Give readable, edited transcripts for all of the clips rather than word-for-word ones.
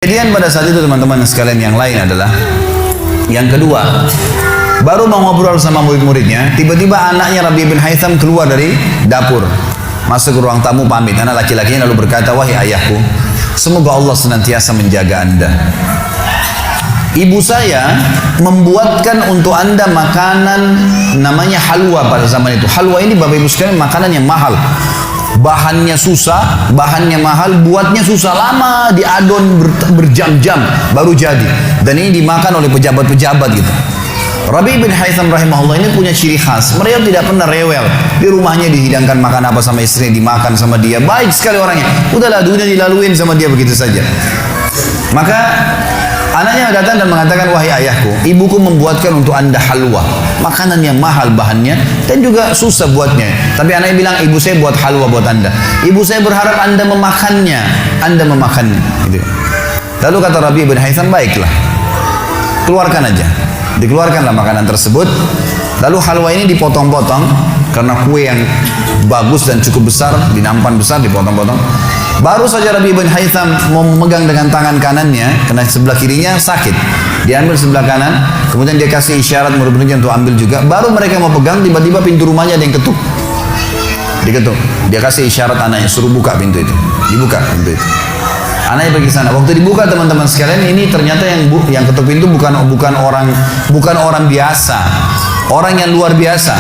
Kejadian pada saat itu teman-teman sekalian yang lain adalah yang kedua, baru mau ngobrol sama murid-muridnya, tiba-tiba anaknya Rabi bin Haytham keluar dari dapur, masuk ke ruang tamu pamit. Anak laki-lakinya lalu berkata, "Wahai ayahku, semoga Allah senantiasa menjaga anda. Ibu saya membuatkan untuk anda makanan namanya halwa pada zaman itu. Halwa ini Bapak Ibu sekalian makanan yang mahal. Bahannya susah, bahannya mahal, buatnya susah, lama diadon berjam-jam baru jadi. Dan ini dimakan oleh pejabat-pejabat gitu. Rabi bin Haytham rahimahullah ini punya ciri khas. Mereka tidak pernah rewel. Di rumahnya dihidangkan makan apa sama istri, dimakan sama dia. Baik sekali orangnya. Udahlah, dunia dilaluin sama dia begitu saja. Maka anaknya datang dan mengatakan, "Wahai ayahku, ibuku membuatkan untuk anda halwa, makanan yang mahal bahannya dan juga susah buatnya. Tapi anaknya bilang, ibu saya buat halwa buat anda. Ibu saya berharap anda memakannya, anda memakannya." Gitu. Lalu kata Rabi bin Haytham, "Baiklah, keluarkan aja." Dikeluarkanlah makanan tersebut. Lalu halwa ini dipotong-potong karena kue yang bagus dan cukup besar, di nampan besar dipotong-potong. Baru saja Rabi bin Haytham mau memegang dengan tangan kanannya, karena sebelah kirinya sakit. Diambil sebelah kanan, kemudian dia kasih isyarat murid-muridnya untuk ambil juga. Baru mereka mau pegang, tiba-tiba pintu rumahnya ada yang ketuk. Diketuk. Dia kasih isyarat anaknya, suruh buka pintu itu. Dibuka pintu itu. Anaknya pergi sana. Waktu dibuka teman-teman sekalian, ini ternyata yang ketuk pintu bukan orang biasa, orang yang luar biasa,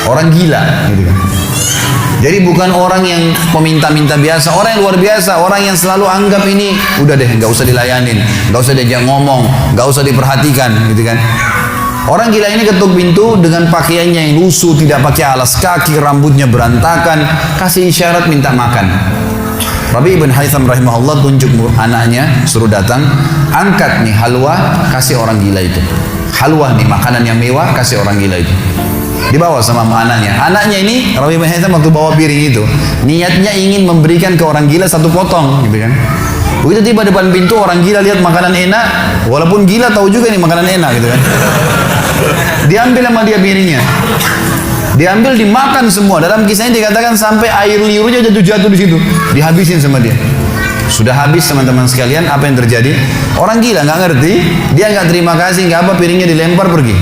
orang gila, gitu kan. Jadi bukan orang yang peminta-minta biasa, orang yang luar biasa, orang yang selalu anggap ini udah deh, nggak usah dilayanin, nggak usah diajak ngomong, nggak usah diperhatikan, gitu kan. Orang gila ini ketuk pintu dengan pakaiannya yang lusuh, tidak pakai alas kaki, rambutnya berantakan, kasih isyarat minta makan. Rabi bin Haytham rahimahullah tunjuk anaknya, suruh datang, angkat nih halwa, kasih orang gila itu. Halwa nih makanan yang mewah, kasih orang gila itu. Dibawa sama anaknya. Anaknya ini Rabi bin Haytham waktu bawa piring itu, niatnya ingin memberikan ke orang gila satu potong, gitu kan. Begitu tiba depan pintu, orang gila lihat makanan enak, walaupun gila tahu juga ini makanan enak, gitu kan. Diambil sama dia piringnya. Diambil, dimakan semua. Dalam kisahnya dikatakan sampai air liurnya jatuh di situ, dihabisin sama dia. Sudah habis teman-teman sekalian, apa yang terjadi? Orang gila nggak ngerti, dia nggak terima kasih, nggak apa, piringnya dilempar pergi.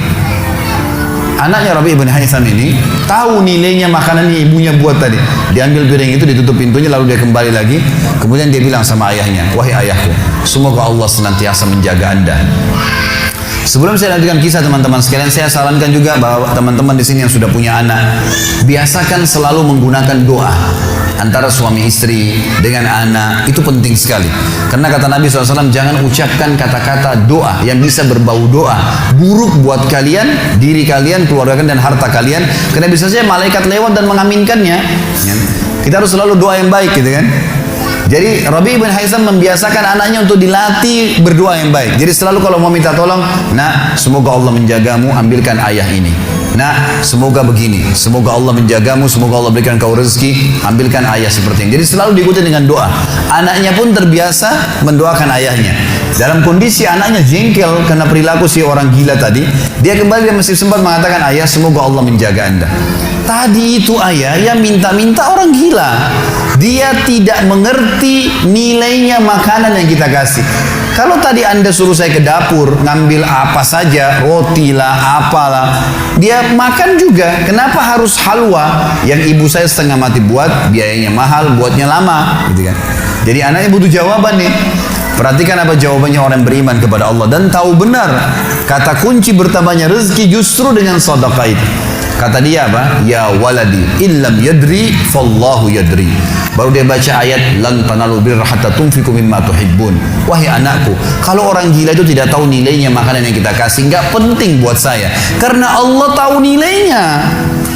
Anaknya Rabi bin Haytham ini tahu nilainya makanan yang ibunya buat tadi. Diambil piring itu, ditutup pintunya, lalu dia kembali lagi. Kemudian dia bilang sama ayahnya, "Wahai ayahku, semoga Allah senantiasa menjaga anda." Sebelum saya lanjutkan kisah teman-teman sekalian, saya sarankan juga bahwa teman-teman di sini yang sudah punya anak, biasakan selalu menggunakan doa antara suami istri dengan anak. Itu penting sekali. Karena kata Nabi SAW, jangan ucapkan kata-kata doa yang bisa berbau doa buruk buat kalian, diri kalian, keluarga kalian, dan harta kalian. Karena bisa saja malaikat lewat dan mengaminkannya. Kita harus selalu doa yang baik, gitu kan. Jadi Rabi bin Haytham membiasakan anaknya untuk dilatih berdoa yang baik. Jadi selalu kalau mau minta tolong, "Nak, semoga Allah menjagamu, ambilkan ayah ini. Nak, semoga begini, semoga Allah menjagamu, semoga Allah berikan kau rezeki, ambilkan ayah seperti ini." Jadi selalu diikuti dengan doa. Anaknya pun terbiasa mendoakan ayahnya. Dalam kondisi anaknya jengkel karena perilaku si orang gila tadi, dia kembali dan masih sempat mengatakan, "Ayah, semoga Allah menjaga anda." Tadi itu ayah yang minta-minta orang gila. Dia tidak mengerti nilainya makanan yang kita kasih. Kalau tadi anda suruh saya ke dapur ngambil apa saja, roti lah, apalah, dia makan juga. Kenapa harus halwa yang ibu saya setengah mati buat, biayanya mahal, buatnya lama, gitu kan? Jadi anaknya butuh jawaban nih. Perhatikan apa jawabannya orang yang beriman kepada Allah dan tahu benar kata kunci bertambahnya rezeki justru dengan sedekah itu. Kata dia apa? "Ya waladi, illam yadri, fallahu yadri." Baru dia baca ayat, "Lan tanalu birra hatta tunfiqu mimma tuhibbun." Wahai anakku, kalau orang gila itu tidak tahu nilainya makanan yang kita kasih, nggak penting buat saya. Karena Allah tahu nilainya.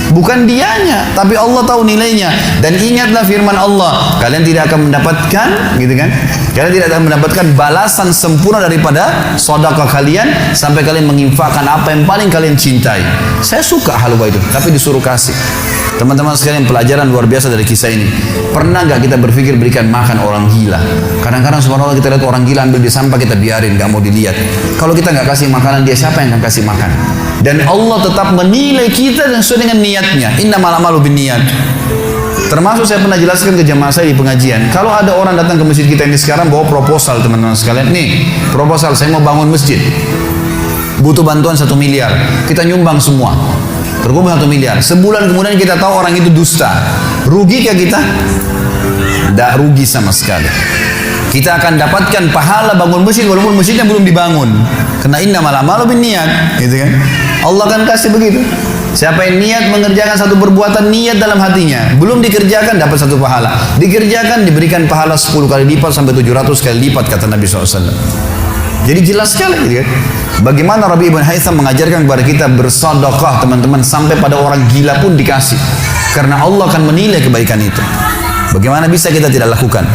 Bukan dianya, tapi Allah tahu nilainya. Dan ingatlah firman Allah, kalian tidak akan mendapatkan, gitu kan? Kalian tidak akan mendapatkan balasan sempurna daripada sedekah kalian sampai kalian menginfakkan apa yang paling kalian cintai. Saya suka halwa itu, tapi disuruh kasih. Teman-teman sekalian, pelajaran luar biasa dari kisah ini. Pernah nggak kita berpikir berikan makan orang gila? Kadang-kadang subhanallah kita lihat orang gila ambil di sampah, kita biarin, nggak mau dilihat. Kalau kita nggak kasih makanan dia, siapa yang akan kasih makan? Dan Allah tetap menilai kita dan sesuai dengan niatnya. Innamal a'malu binniyat. Termasuk saya pernah jelaskan ke jamaah saya di pengajian, kalau ada orang datang ke masjid kita ini sekarang bawa proposal teman-teman sekalian, nih proposal saya mau bangun masjid, butuh bantuan 1 miliar, kita nyumbang semua, terkumpul 1 miliar. Sebulan kemudian kita tahu orang itu dusta, rugi kah kita? Tidak rugi sama sekali. Kita akan dapatkan pahala bangun masjid walaupun masjidnya belum dibangun. Karena innamal a'malu binniyat, gitu kan? Allah akan kasih begitu. Siapa yang niat mengerjakan satu perbuatan, niat dalam hatinya, belum dikerjakan dapat 1 pahala, dikerjakan diberikan pahala 10 kali lipat sampai 700 kali lipat, kata Nabi SAW. Jadi jelas sekali, gitu kan? Bagaimana Rabi' ibn Haytham mengajarkan kepada kita bersedekah, teman-teman, sampai pada orang gila pun dikasih, karena Allah akan menilai kebaikan itu. Bagaimana bisa kita tidak lakukan?